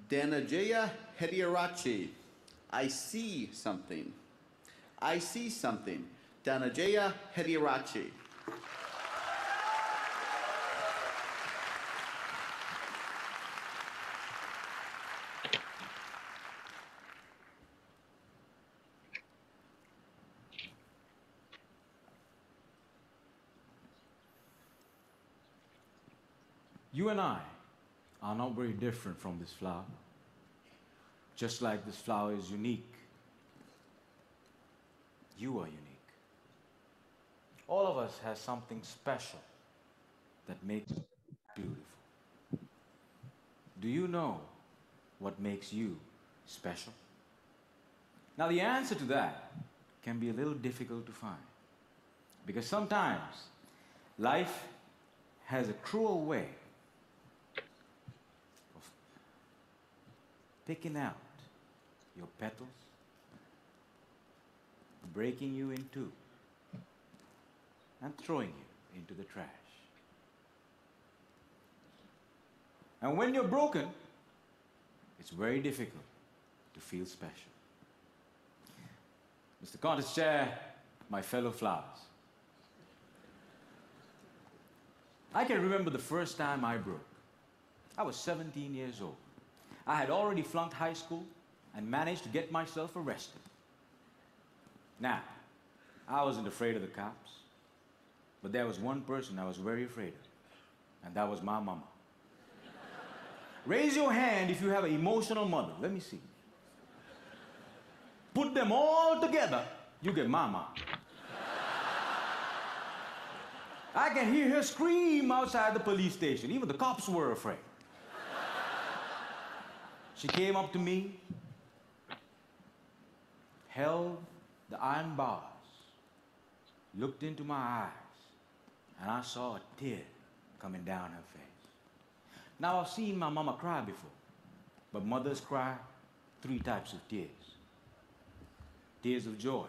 Danajaya Hediarachi. I see something. I see something. Danajaya Hediarachi. You and I are not very different from this flower. Just like this flower is unique, you are unique. All of us has something special that makes us beautiful. Do you know what makes you special? Now the answer to that can be a little difficult to find because sometimes life has a cruel way of picking out your petals, breaking you in two, and throwing you into the trash. And when you're broken, it's very difficult to feel special. Mr. Contest Chair, my fellow flowers, I can remember the first time I broke. I was 17 years old. I had already flunked high school and managed to get myself arrested. Now, I wasn't afraid of the cops, but there was one person I was very afraid of, and that was my mama. Raise your hand if you have an emotional mother. Let me see. Put them all together, you get mama. I can hear her scream outside the police station. Even the cops were afraid. She came up to me, held the iron bars, looked into my eyes, and I saw a tear coming down her face. Now, I've seen my mama cry before, but mothers cry 3 types of tears. Tears of joy,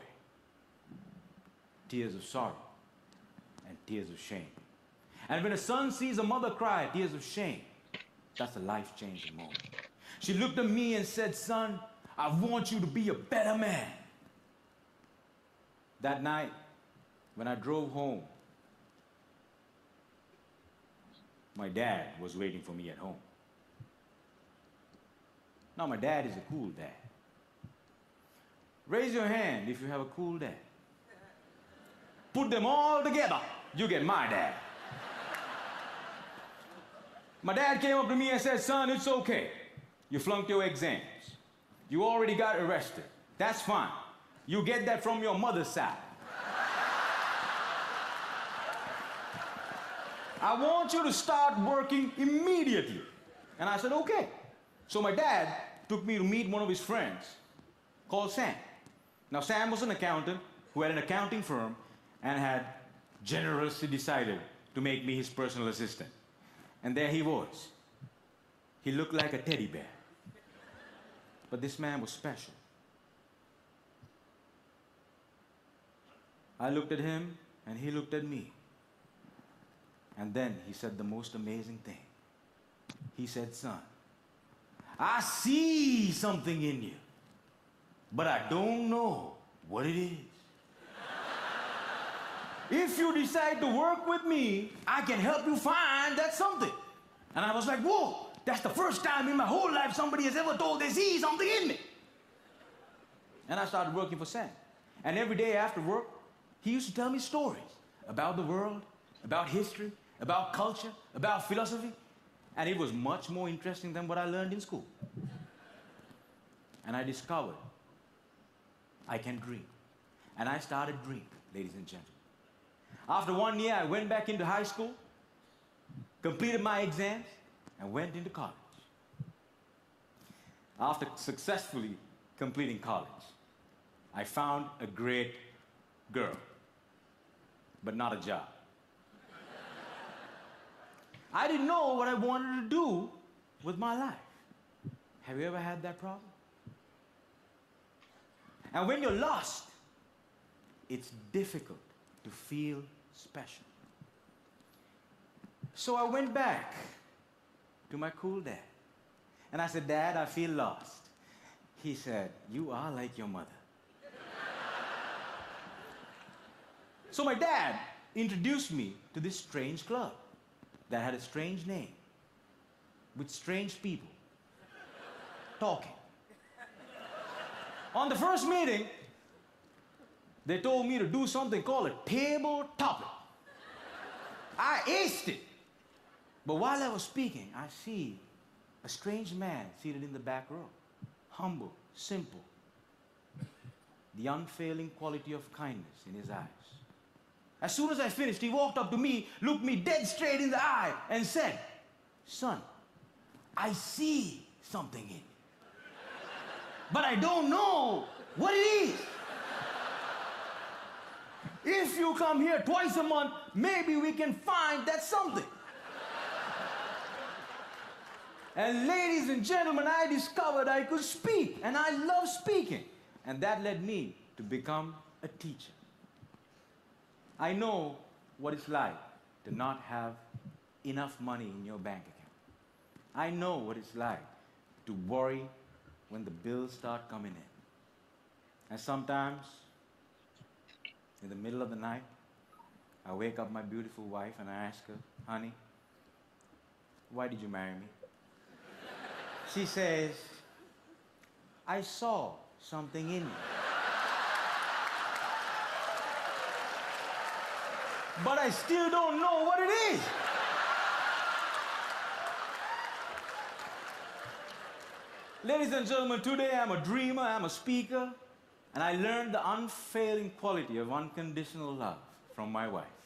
tears of sorrow, and tears of shame. And when a son sees a mother cry tears of shame, that's a life-changing moment. She looked at me and said, "Son, I want you to be a better man." That night, when I drove home, my dad was waiting for me at home. Now, my dad is a cool dad. Raise your hand if you have a cool dad. Put them all together, you get my dad. My dad came up to me and said, "Son, it's okay. You flunked your exams. You already got arrested. That's fine. You get that from your mother's side. I want you to start working immediately." And I said, "Okay." So my dad took me to meet one of his friends called Sam. Now, Sam was an accountant who had an accounting firm and had generously decided to make me his personal assistant. And there he was. He looked like a teddy bear. But this man was special. I looked at him, and he looked at me. And then he said the most amazing thing. He said, "Son, I see something in you, but I don't know what it is. If you decide to work with me, I can help you find that something." And I was like, "Whoa, that's the first time in my whole life somebody has ever told they see something in me." And I started working for Sam. And every day after work, he used to tell me stories about the world, about history, about culture, about philosophy. And it was much more interesting than what I learned in school. And I discovered I can dream. And I started dreaming, ladies and gentlemen. After 1 year, I went back into high school, completed my exams, and went into college. After successfully completing college, I found a great girl, but not a job. I didn't know what I wanted to do with my life. Have you ever had that problem? And when you're lost, it's difficult to feel special. So I went back to my cool dad And I said, Dad, I feel lost. He said, you are like your mother. So my dad introduced me to this strange club that had a strange name with strange people talking. On the first meeting, they told me to do something called a table topic. I aced it. But while I was speaking, I see a strange man seated in the back row. Humble, simple. The unfailing quality of kindness in his eyes. As soon as I finished, he walked up to me, looked me dead straight in the eye, and said, son, I see something in you. But I don't know what it is. If you come here twice a month, maybe we can find that something. And ladies and gentlemen, I discovered I could speak, and I love speaking. And that led me to become a teacher. I know what it's like to not have enough money in your bank account. I know what it's like to worry when the bills start coming in. And sometimes, in the middle of the night, I wake up my beautiful wife and I ask her, honey, why did you marry me? She says, I saw something in you. But I still don't know what it is. Ladies and gentlemen, today I'm a dreamer, I'm a speaker, and I learned the unfailing quality of unconditional love from my wife.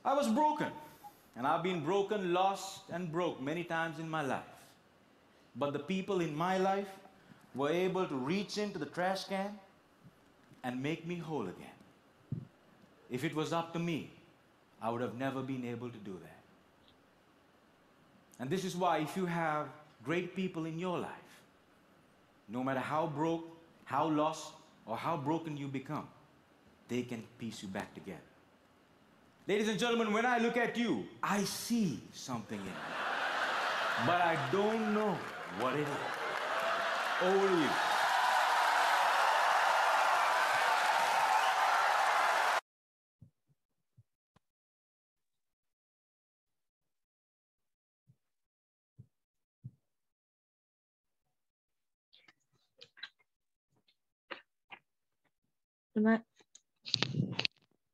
I was broken, and I've been broken, lost, and broke many times in my life. But the people in my life were able to reach into the trash can and make me whole again. If it was up to me, I would have never been able to do that. And this is why if you have great people in your life, no matter how broke, how lost, or how broken you become, they can piece you back together. Ladies and gentlemen, when I look at you, I see something in you. But I don't know what it is. Over to you.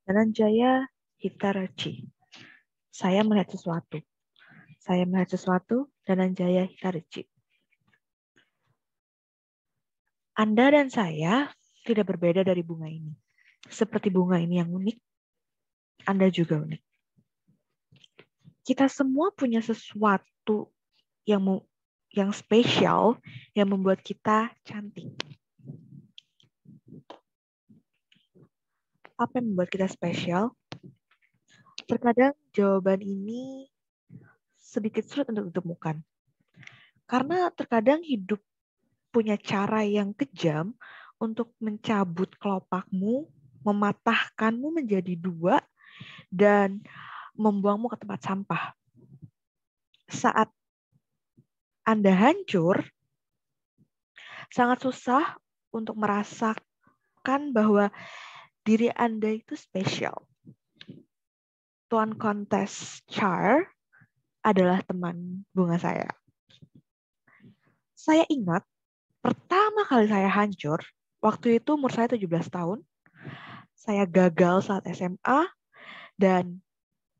Dhananjaya Hitarachi. Saya melihat sesuatu. Saya melihat sesuatu, Dhananjaya Hitarachi. Anda dan saya tidak berbeda dari bunga ini. Seperti bunga ini yang unik, Anda juga unik. Kita semua punya sesuatu yang spesial, yang membuat kita cantik. Apa yang membuat kita spesial? Terkadang jawaban ini sedikit sulit untuk ditemukan. Karena terkadang hidup punya cara yang kejam untuk mencabut kelopakmu, mematahkanmu menjadi dua, dan membuangmu ke tempat sampah. Saat Anda hancur, sangat susah untuk merasakan bahwa diri Anda itu spesial. Tuan Kontes Char adalah teman bunga saya. Saya ingat pertama kali saya hancur, waktu itu umur saya 17 tahun. Saya gagal saat SMA dan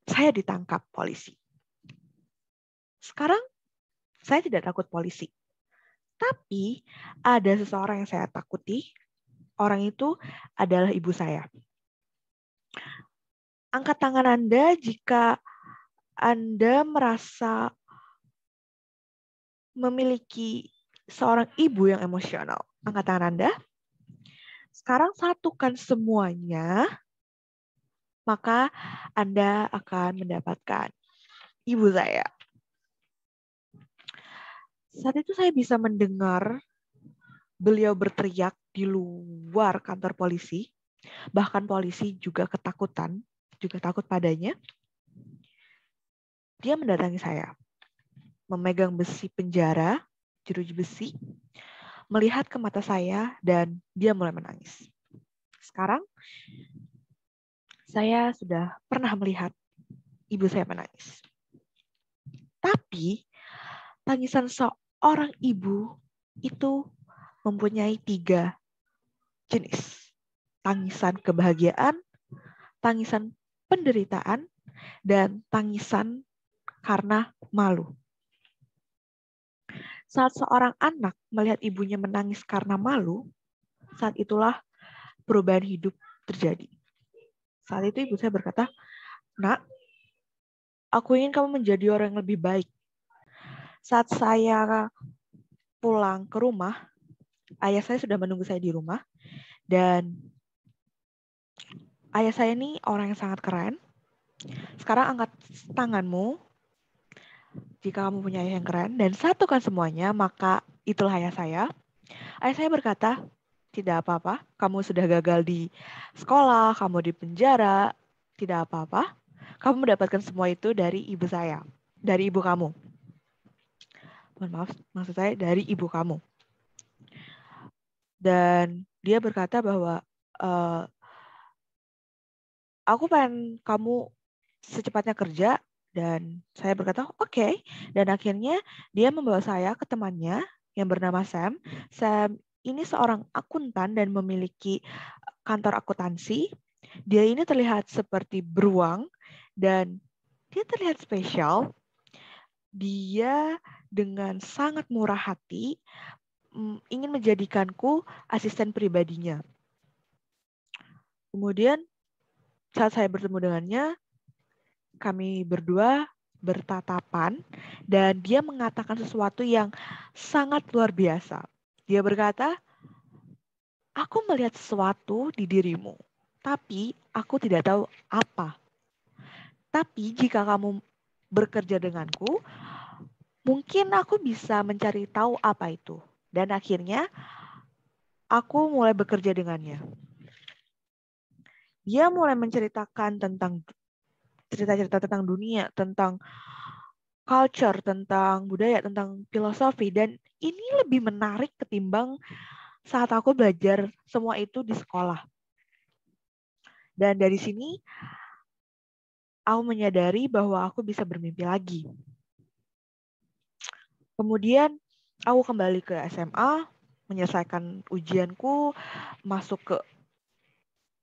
saya ditangkap polisi. Sekarang saya tidak takut polisi. Tapi ada seseorang yang saya takuti. Orang itu adalah ibu saya. Angkat tangan Anda jika Anda merasa memiliki seorang ibu yang emosional. Angkat tangan Anda. Sekarang satukan semuanya, maka Anda akan mendapatkan ibu saya. Saat itu saya bisa mendengar beliau berteriak di luar kantor polisi. Bahkan polisi juga ketakutan, juga takut padanya. Dia mendatangi saya. memegang besi penjara, jeruji besi, melihat ke mata saya dan dia mulai menangis. Sekarang, saya sudah pernah melihat ibu saya menangis. Tapi, tangisan seorang ibu itu mempunyai 3 jenis. Tangisan kebahagiaan, tangisan penderitaan, dan tangisan karena malu. Saat seorang anak melihat ibunya menangis karena malu, saat itulah perubahan hidup terjadi. Saat itu ibu saya berkata, "Nak, aku ingin kamu menjadi orang yang lebih baik." Saat saya pulang ke rumah, ayah saya sudah menunggu saya di rumah, dan ayah saya ini orang yang sangat keren. Sekarang angkat tanganmu jika kamu punya ayah yang keren, dan satukan semuanya, maka itulah ayah saya. Ayah saya berkata, "Tidak apa-apa, kamu sudah gagal di sekolah, kamu di penjara, tidak apa-apa. Kamu mendapatkan semua itu dari ibu saya, dari ibu kamu." Mohon maaf, maksud saya dari ibu kamu. Dan dia berkata bahwa, "Aku pengen kamu secepatnya kerja." Dan saya berkata, "Oke." Dan akhirnya dia membawa saya ke temannya yang bernama Sam. Sam ini seorang akuntan dan memiliki kantor akuntansi. Dia ini terlihat seperti beruang dan dia terlihat spesial. Dia dengan sangat murah hati ingin menjadikanku asisten pribadinya. Kemudian saat saya bertemu dengannya, kami berdua bertatapan dan dia mengatakan sesuatu yang sangat luar biasa. Dia berkata, "Aku melihat sesuatu di dirimu, tapi aku tidak tahu apa. Tapi jika kamu bekerja denganku, mungkin aku bisa mencari tahu apa itu." Dan akhirnya aku mulai bekerja dengannya. Dia mulai menceritakan tentang cerita-cerita tentang dunia, tentang culture, tentang budaya, tentang filosofi. Dan ini lebih menarik ketimbang saat aku belajar semua itu di sekolah. Dan dari sini, aku menyadari bahwa aku bisa bermimpi lagi. Kemudian, aku kembali ke SMA, menyelesaikan ujianku, masuk ke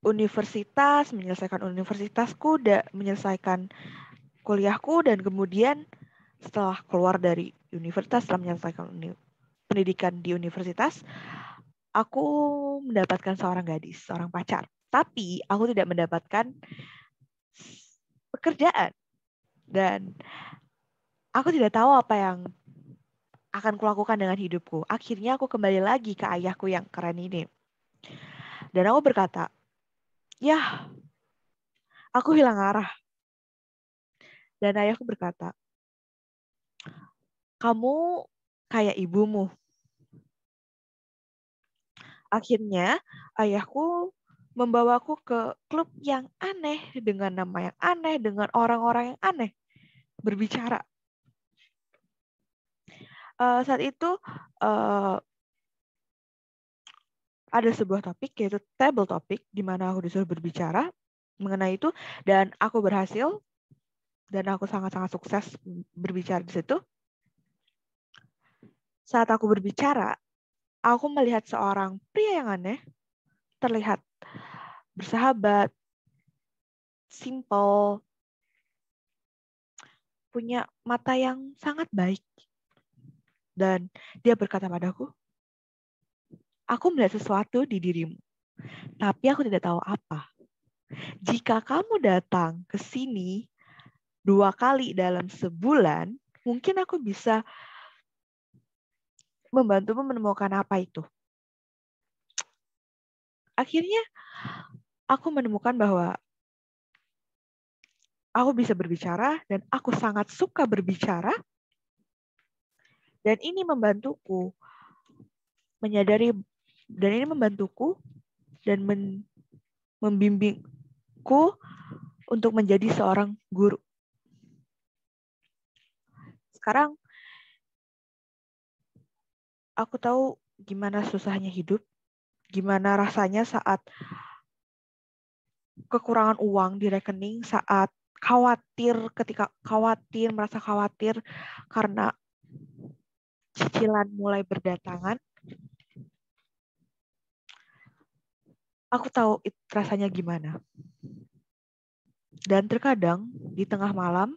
universitas, menyelesaikan universitasku, menyelesaikan kuliahku, dan kemudian setelah keluar dari universitas, setelah menyelesaikan pendidikan di universitas, aku mendapatkan seorang gadis, seorang pacar. Tapi aku tidak mendapatkan pekerjaan. Dan aku tidak tahu apa yang akan kulakukan dengan hidupku. Akhirnya aku kembali lagi ke ayahku yang keren ini. Dan aku berkata, "Ya, aku hilang arah." Dan ayahku berkata, "Kamu kayak ibumu." Akhirnya ayahku membawaku ke klub yang aneh, dengan nama yang aneh, dengan orang-orang yang aneh, berbicara. Saat itu ada sebuah topik, yaitu table topic, di mana aku disuruh berbicara mengenai itu, dan aku berhasil, dan aku sangat-sangat sukses berbicara di situ. Saat aku berbicara, aku melihat seorang pria yang aneh, terlihat bersahabat, simple, punya mata yang sangat baik. Dan dia berkata padaku, "Aku melihat sesuatu di dirimu, tapi aku tidak tahu apa. Jika kamu datang ke sini 2 kali dalam sebulan, mungkin aku bisa membantumu menemukan apa itu." Akhirnya aku menemukan bahwa aku bisa berbicara dan aku sangat suka berbicara. Dan ini membantuku menyadari, dan ini membantuku dan membimbingku untuk menjadi seorang guru. Sekarang Aku tahu gimana susahnya hidup, gimana rasanya saat kekurangan uang di rekening, saat merasa khawatir karena cicilan mulai berdatangan. Aku tahu rasanya gimana. Dan terkadang di tengah malam,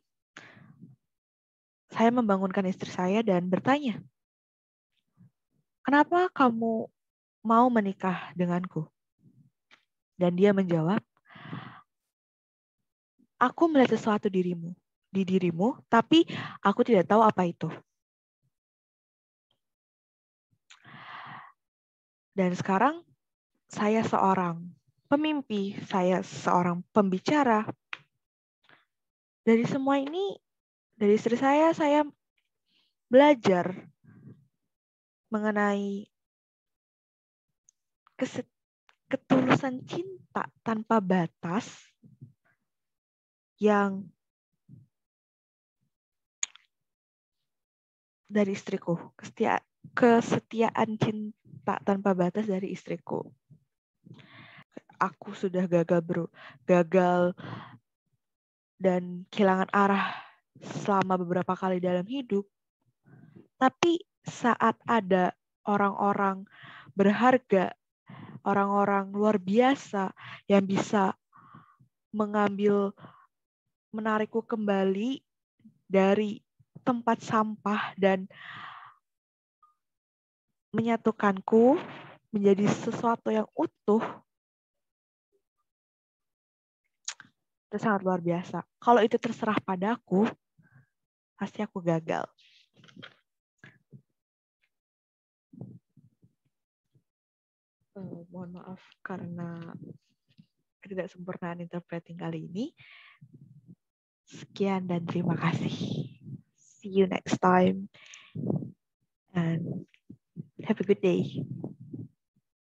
saya membangunkan istri saya dan bertanya, "Kenapa kamu mau menikah denganku?" Dan dia menjawab, "Aku melihat sesuatu di dirimu, tapi aku tidak tahu apa itu." Dan sekarang saya seorang pemimpi, saya seorang pembicara. Dari semua ini, dari istri saya belajar mengenai ketulusan cinta tanpa batas yang dari istriku, kesetiaan cinta tanpa batas dari istriku. Aku sudah gagal dan kehilangan arah selama beberapa kali dalam hidup. Tapi saat ada orang-orang berharga, orang-orang luar biasa yang bisa menarikku kembali dari tempat sampah dan menyatukanku menjadi sesuatu yang utuh, itu sangat luar biasa. Kalau itu terserah padaku, pasti aku gagal. Mohon maaf karena ketidaksempurnaan interpreting kali ini. Sekian dan terima kasih. See you next time and have a good day.